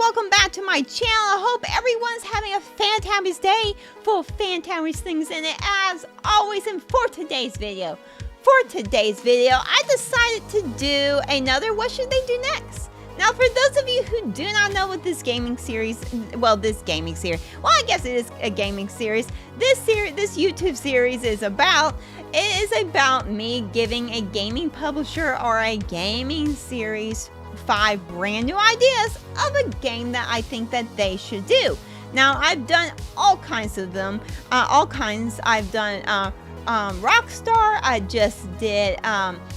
welcome back to my channel. I hope everyone's having a fantabulous day full of fantabulous things in it as always. And for today's video, I decided to do another What Should They Do Next? Now, for those of you who do not know what this gaming series, well, I guess it is a gaming series. This YouTube series is about, it is about me giving a gaming publisher or a gaming series 5 brand new ideas of a game that I think that they should do. Now, I've done all kinds of them, I've done Rockstar. I just did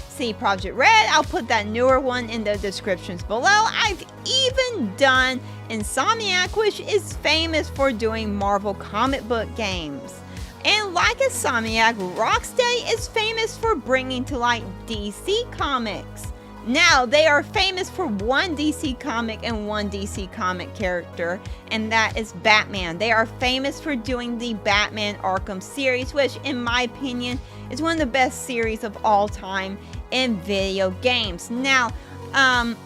CD Projekt Red. I'll put that newer one in the descriptions below. I've even done Insomniac, which is famous for doing Marvel comic book games. And like Insomniac, Rocksteady is famous for bringing to light DC Comics. Now, they are famous for one DC comic and one DC comic character, and that is Batman. They are famous for doing the Batman Arkham series, which in my opinion is one of the best series of all time in video games. Now,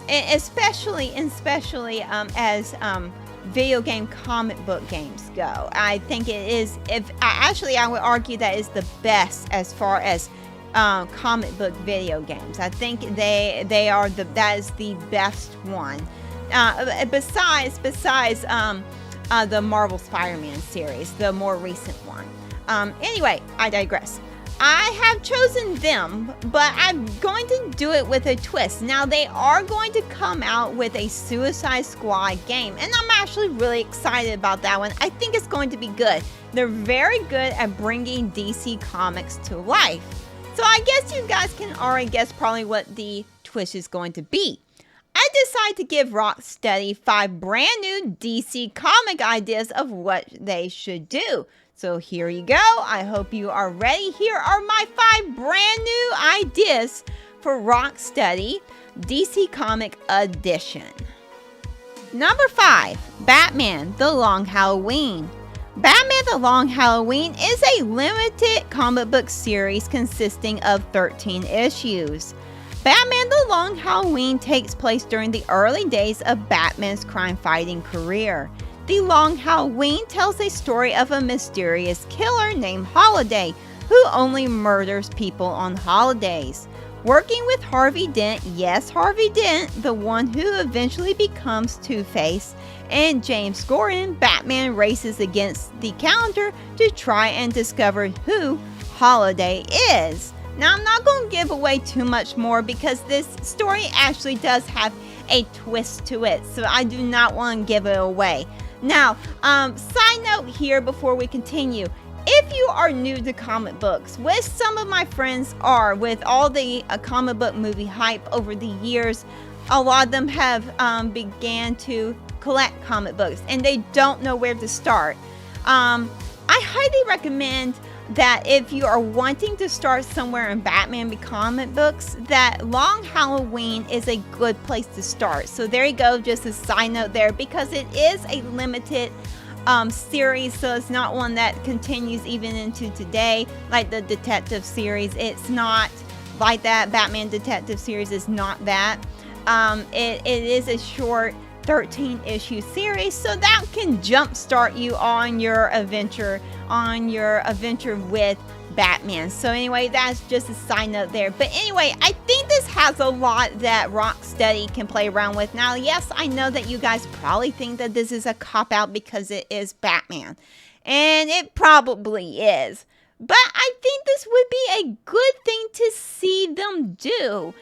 especially as video game comic book games go, I think it is, I would argue that is the best as far as comic book video games. I think that is the best one. Besides the Marvel Spider-Man series, the more recent one. Anyway, I digress. I have chosen them, but I'm going to do it with a twist. Now, they are going to come out with a Suicide Squad game, and I'm actually really excited about that one. I think it's going to be good. They're very good at bringing DC Comics to life. So I guess you guys can already guess probably what the twist is going to be. I decided to give Rocksteady 5 brand new DC comic ideas of what they should do. So here you go. I hope you are ready. Here are my 5 brand new ideas for Rocksteady DC Comic Edition. Number 5, Batman: The Long Halloween. Batman: The Long Halloween is a limited comic book series consisting of 13 issues. Batman: The Long Halloween takes place during the early days of Batman's crime-fighting career. The Long Halloween tells a story of a mysterious killer named Holiday who only murders people on holidays. Working with Harvey Dent, yes, Harvey Dent, the one who eventually becomes Two-Face, and James Gordon, Batman races against the calendar to try and discover who Holiday is. Now, I'm not going to give away too much more because this story actually does have a twist to it, so I do not want to give it away. Now, side note here before we continue. If you are new to comic books, which some of my friends are with all the comic book movie hype over the years, a lot of them have began to collect comic books and they don't know where to start. I highly recommend that if you are wanting to start somewhere in Batman comic books, that Long Halloween is a good place to start. So there you go, just a side note there, because it is a limited series, so it's not one that continues even into today like the detective series. It's not like that. Batman detective series is not that. It is a short 13-issue series, so that can jumpstart you on your adventure with Batman. So anyway, that's just a side note there. But anyway, I think this has a lot that Rocksteady can play around with. Now, yes, I know that you guys probably think that this is a cop-out because it is Batman, and it probably is. But I think this would be a good thing to see them do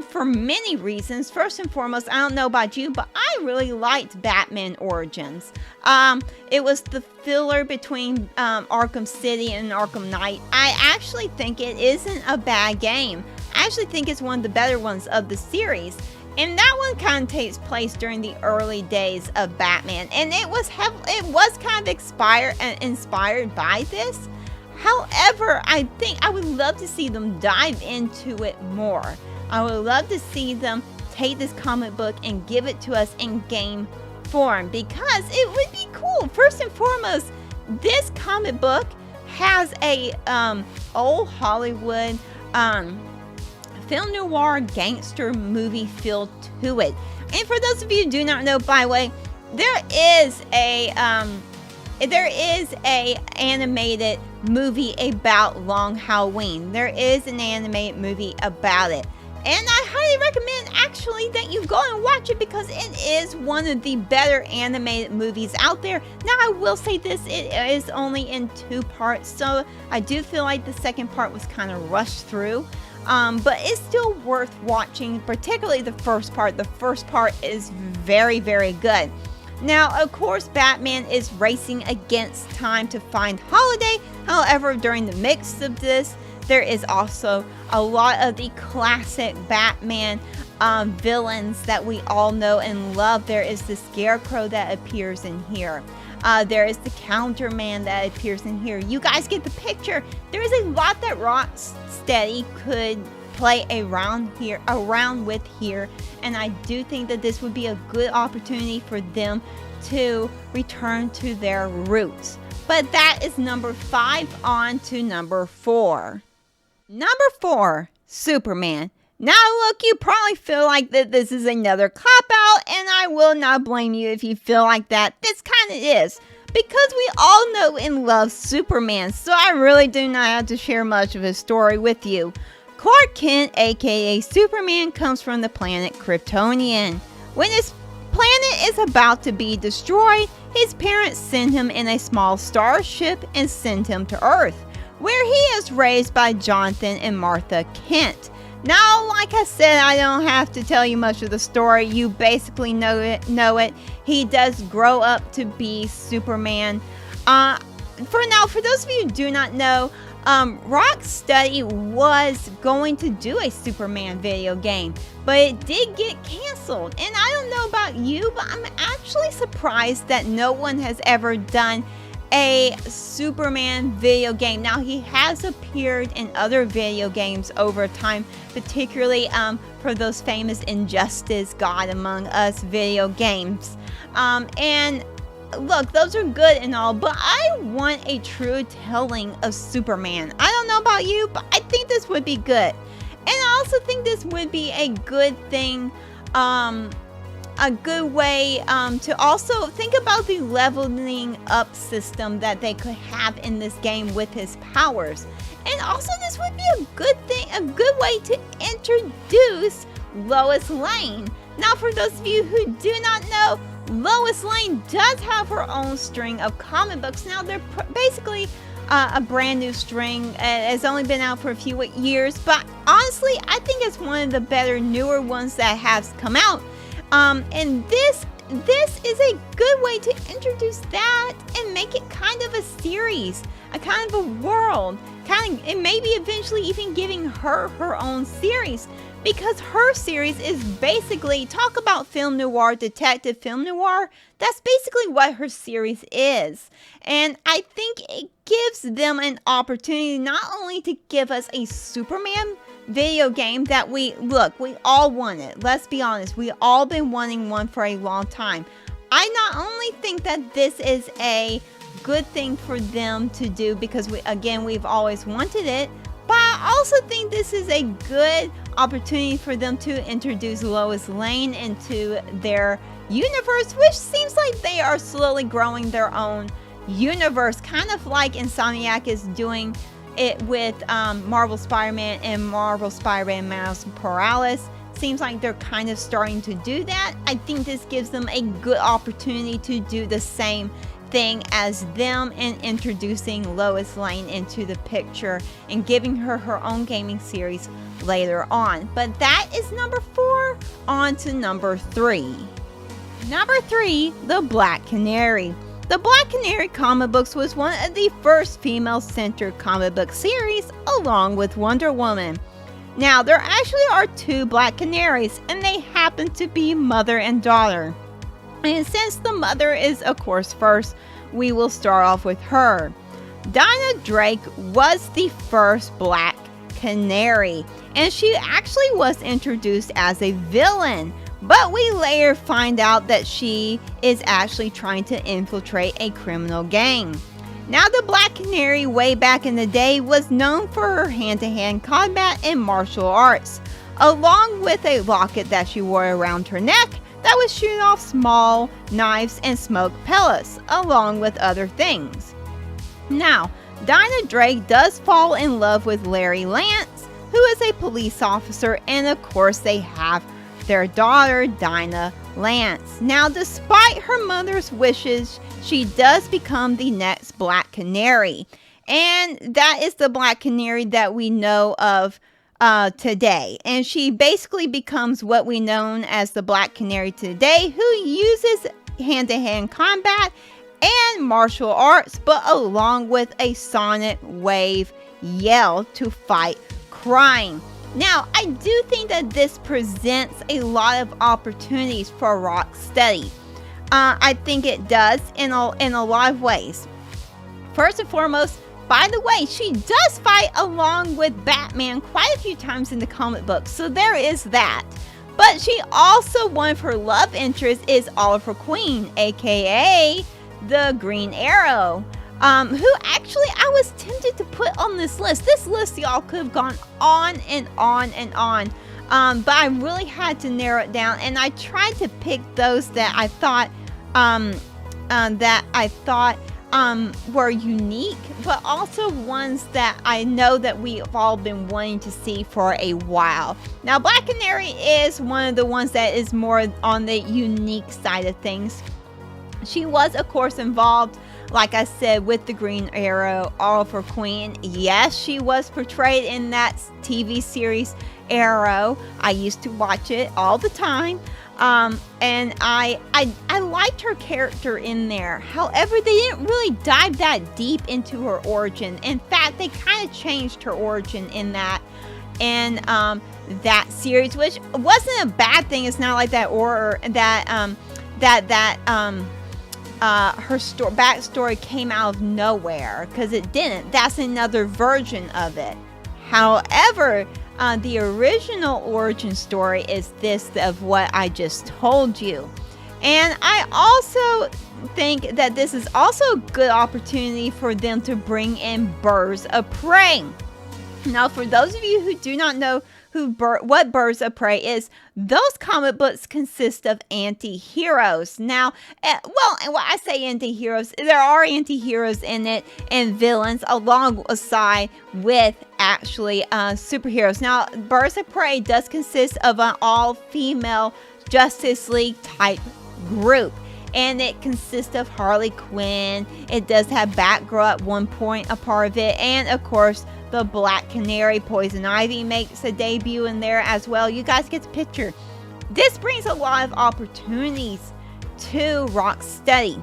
for many reasons. First and foremost, I don't know about you, but I really liked Batman Origins. It was the filler between Arkham City and Arkham Knight. I actually think it isn't a bad game. I actually think it's one of the better ones of the series. And that one kind of takes place during the early days of Batman. And it was kind of inspired by this. However, I think I would love to see them dive into it more. I would love to see them take this comic book and give it to us in game form, because it would be cool. First and foremost, this comic book has a old Hollywood film noir gangster movie feel to it. And for those of you who do not know, by the way, there is a animated movie about Long Halloween. There is an animated movie about it. And I highly recommend actually that you go and watch it because it is one of the better animated movies out there. Now I will say this, it is only in 2 parts, so I do feel like the second part was kind of rushed through. But it's still worth watching, particularly the first part. The first part is very, very good. Now, of course, Batman is racing against time to find Holiday. However, during the mix of this, there is also a lot of the classic Batman villains that we all know and love. There is the Scarecrow that appears in here. There is the Counterman that appears in here. You guys get the picture. There is a lot that Rocksteady could play around with here, and I do think that this would be a good opportunity for them to return to their roots. But that is number 5. On to number 4. Number 4, Superman. Now look, you probably feel like that this is another cop-out, and I will not blame you if you feel like that. This kind of is, because we all know and love Superman, so I really do not have to share much of his story with you. Clark Kent, aka Superman, comes from the planet Kryptonian. When his planet is about to be destroyed, his parents send him in a small starship and send him to Earth, where he is raised by Jonathan and Martha Kent. Now, like I said, I don't have to tell you much of the story. You basically know it. He does grow up to be Superman. For those of you who do not know, Rocksteady was going to do a Superman video game, but it did get canceled. And I don't know about you, but I'm actually surprised that no one has ever done a Superman video game. Now, he has appeared in other video games over time, particularly for those famous Injustice, God Among Us video games. And look, those are good and all, but I want a true telling of Superman. I don't know about you, but I think this would be good. And I also think this would be a good thing, a good way to also think about the leveling up system that they could have in this game with his powers. And also this would be a good thing, a good way to introduce Lois Lane. Now, for those of you who do not know, Lois Lane does have her own string of comic books. Now, they're basically a brand new string. It's only been out for a few years, but honestly, I think it's one of the better, newer ones that has come out. And this is a good way to introduce that and make it kind of a series, a kind of a world, and maybe eventually even giving her own series, because her series is basically, talk about film noir, detective film noir, that's basically what her series is. And I think it gives them an opportunity not only to give us a Superman video game that we all wanted. Let's be honest, we all been wanting one for a long time. I not only think that this is a good thing for them to do because we've always wanted it, but I also think this is a good opportunity for them to introduce Lois Lane into their universe, which seems like they are slowly growing their own universe, kind of like Insomniac is doing it with Marvel Spider-Man and Marvel Spider-Man Miles Morales. Seems like they're kind of starting to do that. I think this gives them a good opportunity to do the same thing as them and introducing Lois Lane into the picture and giving her own gaming series later on. But that is number 4. On to number 3. Number 3, The Black Canary. The Black Canary comic books was one of the first female-centered comic book series, along with Wonder Woman. Now, there actually are 2 Black Canaries, and they happen to be mother and daughter. And since the mother is, of course, first, we will start off with her. Dinah Drake was the first Black Canary, and she actually was introduced as a villain. But we later find out that she is actually trying to infiltrate a criminal gang. Now, the Black Canary way back in the day was known for her hand-to-hand combat and martial arts. Along with a locket that she wore around her neck, that would shoot off small knives and smoke pellets, along with other things. Now, Dinah Drake does fall in love with Larry Lance, who is a police officer, and of course they have their daughter, Dinah Lance. Now, despite her mother's wishes, she does become the next Black Canary. And that is the Black Canary that we know of today. And she basically becomes what we know as the Black Canary today, who uses hand-to-hand combat and martial arts, but along with a sonic wave yell to fight crime. Now, I do think that this presents a lot of opportunities for Rocksteady. I think it does in a lot of ways. First and foremost, by the way, she does fight along with Batman quite a few times in the comic books, so there is that. But she also, one of her love interests is Oliver Queen, aka the Green Arrow, who actually I was tempted to put on this list. This list, y'all, could have gone on and on and on, but I really had to narrow it down, and I tried to pick those that I thought were unique, but also ones that I know that we've all been wanting to see for a while. Now, Black Canary is one of the ones that is more on the unique side of things. She was, of course, involved, like I said, with the Green Arrow, Oliver Queen. Yes, she was portrayed in that TV series Arrow. I used to watch it all the time. And I liked her character in there. However, they didn't really dive that deep into her origin. In fact, they kind of changed her origin in that series, which wasn't a bad thing. It's not like that, or her backstory came out of nowhere, because it didn't. That's another version of it. However, the original origin story is this of what I just told you. And I also think that this is also a good opportunity for them to bring in Birds of Prey. Now, for those of you who do not know what Birds of Prey is, those comic books consist of anti-heroes. Now, when I say anti-heroes, there are anti-heroes in it and villains alongside with actually superheroes. Now, Birds of Prey does consist of an all-female Justice League type group. And it consists of Harley Quinn. It does have Batgirl at one point, a part of it. And, of course, the Black Canary. Poison Ivy makes a debut in there as well. You guys get the picture. This brings a lot of opportunities to Rocksteady.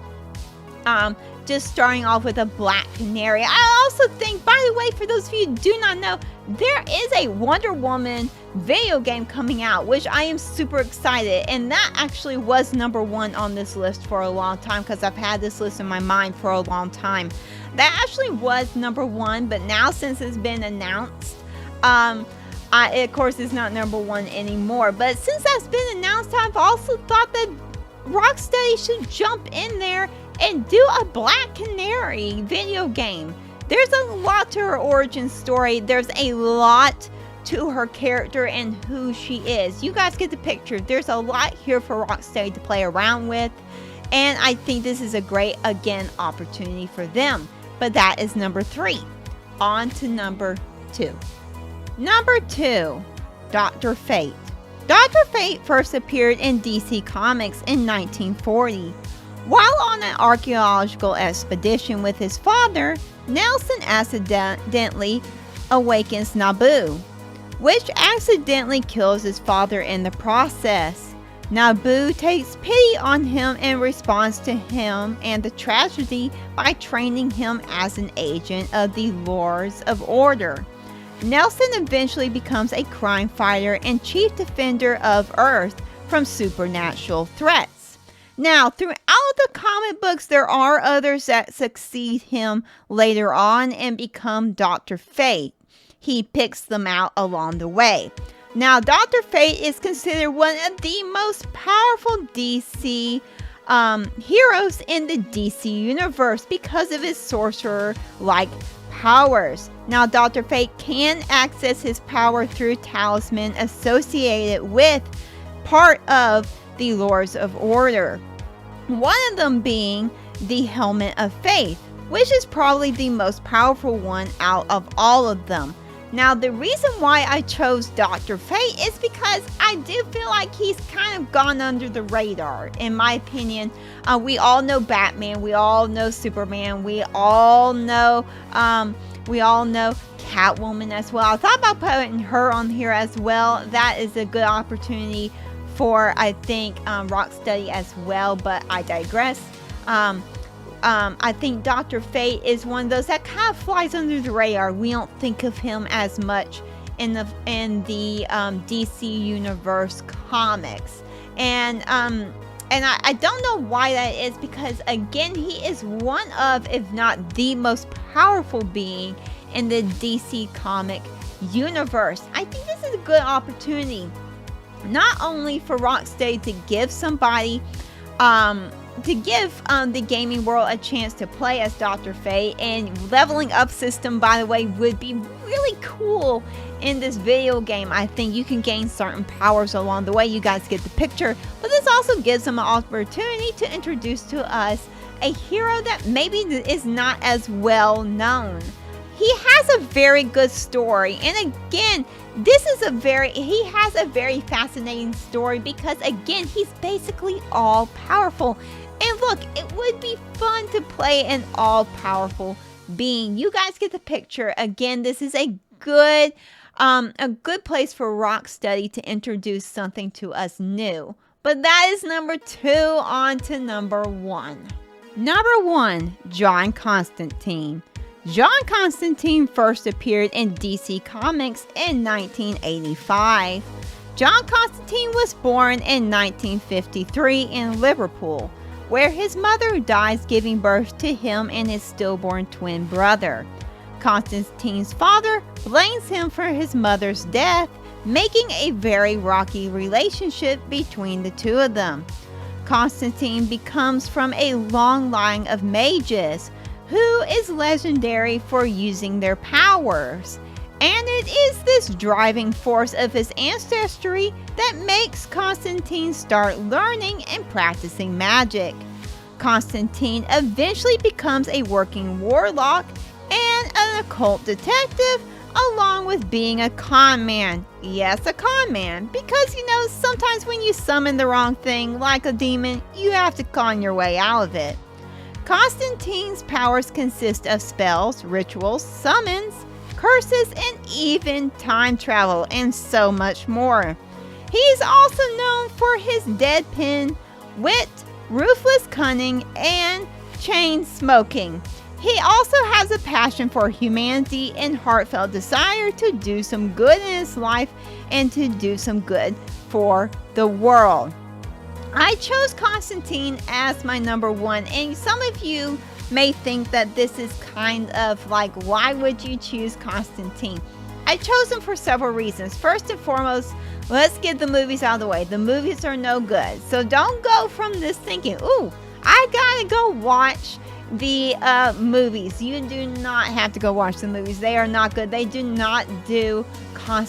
Just starting off with a Black Canary. I also think, by the way, for those of you who do not know, there is a Wonder Woman video game coming out, which I am super excited. And that actually was number one on this list for a long time, because I've had this list in my mind for a long time. That actually was number one, but now since it's been announced, of course it's not number one anymore. But since that's been announced, I've also thought that Rocksteady should jump in there and do a Black Canary video game. There's a lot to her origin story. There's a lot to her character and who she is. You guys get the picture. There's a lot here for Rocksteady to play around with. And I think this is a great, again, opportunity for them. But that is number 3. On to number 2. Number 2, Dr. Fate. Dr. Fate first appeared in DC Comics in 1940. While on an archaeological expedition with his father, Nelson accidentally awakens Nabu, which accidentally kills his father in the process. Nabu takes pity on him and responds to him and the tragedy by training him as an agent of the Lords of Order. Nelson eventually becomes a crime fighter and chief defender of Earth from supernatural threats. Now, throughout the comic books, there are others that succeed him later on and become Dr. Fate. He picks them out along the way. Now, Dr. Fate is considered one of the most powerful DC heroes in the DC universe because of his sorcerer-like powers. Now, Dr. Fate can access his power through talisman associated with part of the Lords of Order. One of them being the Helmet of Faith, which is probably the most powerful one out of all of them. Now, the reason why I chose Dr. Fate is because I do feel like he's kind of gone under the radar, in my opinion. We all know Batman, we all know Superman, we all know Catwoman as well. I thought about putting her on here as well. That is a good opportunity for, I think, Rocksteady as well, but I digress. I think Dr. Fate is one of those that kind of flies under the radar. We don't think of him as much in the DC Universe comics, and I don't know why that is, because again, he is one of, if not the most powerful being in the DC comic universe. I think this is a good opportunity, not only for Rocksteady to give somebody the gaming world a chance to play as Dr. Fate, and leveling up system, by the way, would be really cool in this video game. I think you can gain certain powers along the way. You guys get the picture, but this also gives them an opportunity to introduce to us a hero that maybe is not as well known. He has a very good story, and again, he has a very fascinating story, because again, he's basically all powerful. And look, it would be fun to play an all powerful being. You guys get the picture. Again, this is a good place for Rocksteady to introduce something to us new. But that is number 2. On to number 1. Number 1, John Constantine. John Constantine first appeared in DC Comics in 1985. John Constantine was born in 1953 in Liverpool, where his mother dies giving birth to him and his stillborn twin brother. Constantine's father blames him for his mother's death, making a very rocky relationship between the two of them. Constantine becomes from a long line of mages, who is legendary for using their powers. And it is this driving force of his ancestry that makes Constantine start learning and practicing magic. Constantine eventually becomes a working warlock and an occult detective, along with being a con man. Yes, a con man, because sometimes when you summon the wrong thing, like a demon, you have to con your way out of it. Constantine's powers consist of spells, rituals, summons, curses, and even time travel, and so much more. He is also known for his deadpan wit, ruthless cunning, and chain smoking. He also has a passion for humanity and heartfelt desire to do some good in his life and to do some good for the world. I chose Constantine as my number 1, and some of you may think that this is kind of like, why would you choose Constantine? I chose him for several reasons. First and foremost, let's get the movies out of the way. The movies are no good, so don't go from this thinking, ooh, I gotta go watch the movies. You do not have to go watch the movies. They are not good. They do not do John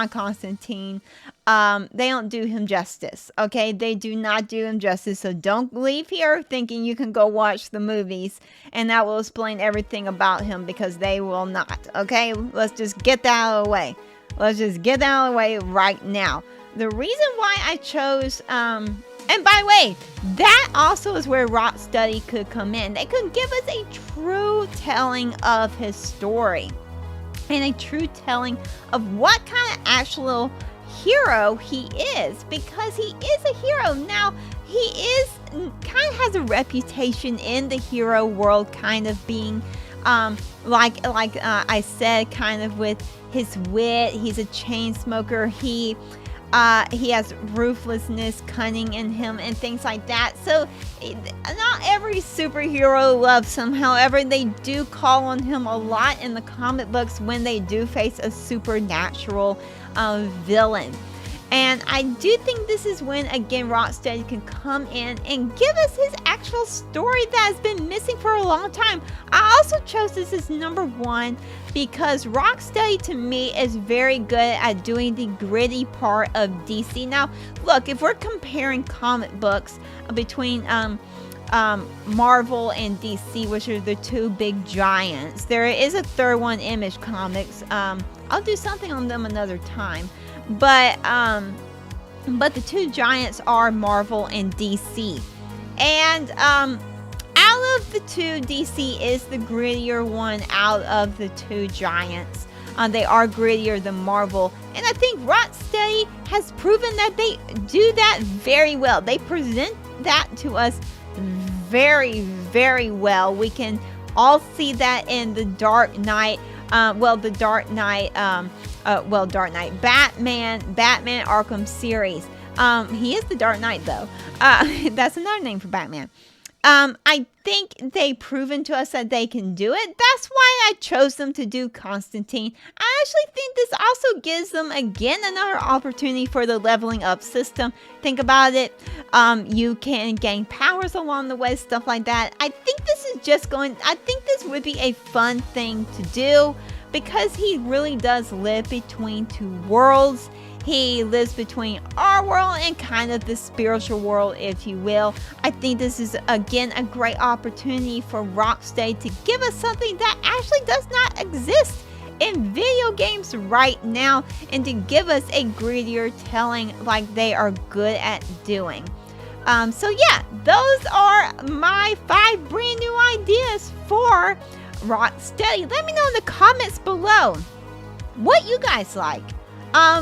Constantine. They don't do him justice. Okay, they do not do him justice. So don't leave here thinking you can go watch the movies and that will explain everything about him, because they will not. Okay, let's just get that out of the way. Let's just get that out of the way right now. The reason why I chose and by the way, that also is where Rocksteady could come in. They could give us a true telling of his story and a true telling of what kind of actual hero he is, because he is a hero. Now, he kind of has a reputation in the hero world, kind of being like I said, kind of with his wit. He's a chain smoker. He has ruthlessness, cunning in him, and things like that. So not every superhero loves him. However, they do call on him a lot in the comic books when they do face a supernatural villain. And I do think this is when, again, Rocksteady can come in and give us his actual story that has been missing for a long time. I also chose this as number 1 because Rocksteady, to me, is very good at doing the gritty part of DC. Now, look, if we're comparing comic books between Marvel and DC, which are the 2 big giants, there is a third one, Image Comics. I'll do something on them another time. But the 2 giants are Marvel and DC. And out of the 2, DC is the grittier one out of the 2 giants. They are grittier than Marvel. And I think Rocksteady has proven that they do that very well. They present that to us very, very well. We can all see that in the Dark Knight. Dark Knight, Batman Arkham series. He is the Dark Knight, though. That's another name for Batman. I think they've proven to us that they can do it. That's why I chose them to do Constantine. I actually think this also gives them, again, another opportunity for the leveling up system. Think about it. You can gain powers along the way, stuff like that. I think this would be a fun thing to do because he really does live between 2 worlds. He lives between our world and kind of the spiritual world, if you will. I think this is, again, a great opportunity for Rocksteady to give us something that actually does not exist in video games right now, and to give us a grittier telling like they are good at doing. So yeah, those are my 5 brand new ideas for Rocksteady. Let me know in the comments below what you guys like.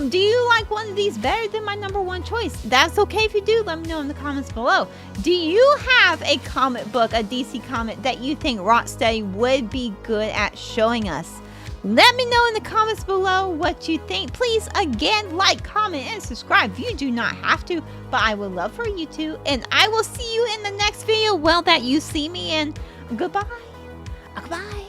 Do you like one of these better than my number 1 choice? That's okay if you do. Let me know in the comments below. Do you have a comic book, a DC comic, that you think Rocksteady would be good at showing us? Let me know in the comments below what you think. Please, again, like, comment, and subscribe. You do not have to, but I would love for you to. And I will see you in the next video, well, that you see me in. Goodbye. Goodbye.